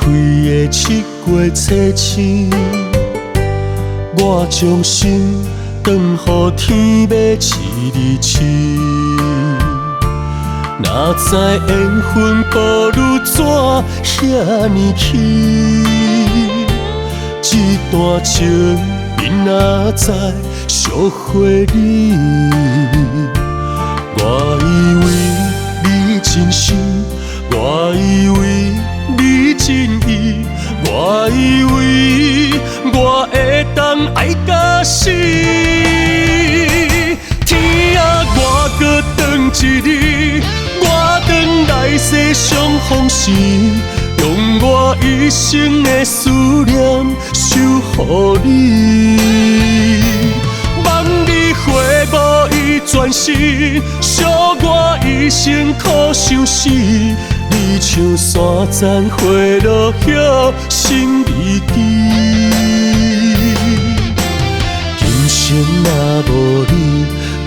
开的7月初星，我将心转予天马一日星。哪知缘分步履怎遐尼轻？这段情明仔载烧火你。我以为你真心，我以为你真意，我以为我会当爱到死。天啊，我搁等一日，我等来世相逢时，用我一生的思念守护你。望你回眸伊转身，惜我一生苦相思。你像山层花落叶，心未记。今生若无你，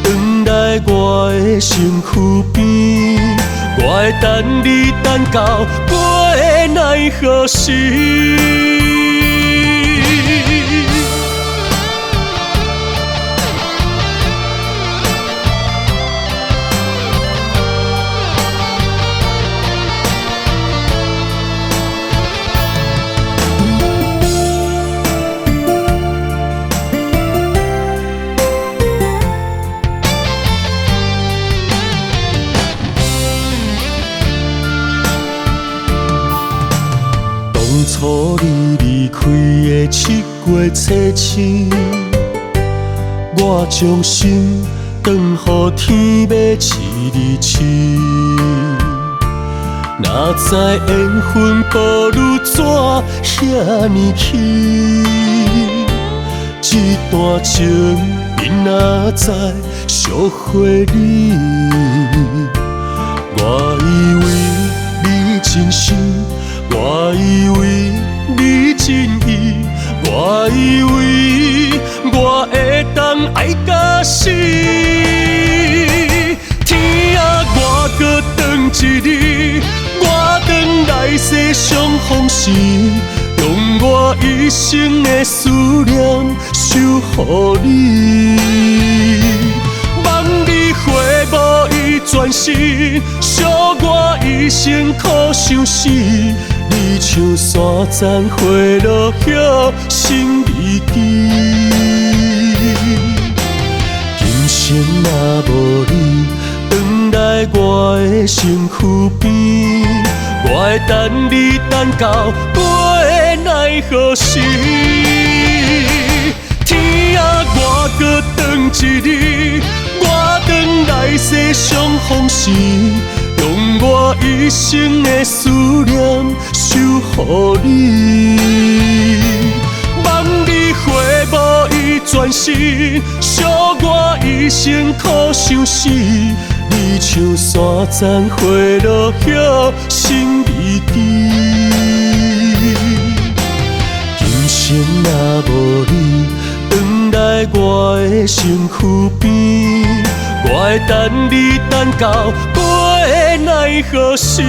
回来我的身躯边，我会等你等到过奈何时。当初你离开的7月初星，我将心转予天马一日星。哪知缘分步履怎遐尼轻？这段情明仔载烧火你。我以为你真心，我以为你真意，我以为我会当爱到死。天啊，我搁等一日，我等来世相逢时，用我一生的思念守护你。望你回眸伊转身，惜我一生苦相思。你像山层花落叶，心未记。今生若无你，回来我的身躯边，我会等你等到过奈何时。天啊，我搁等一日，我等来世相逢时，用我一生的思念守护你。望你回眸伊转身，惜我一生苦相思。你像山层花落叶，心未记。今生若无你，回来我的身躯边，我会等你等到过奈何时。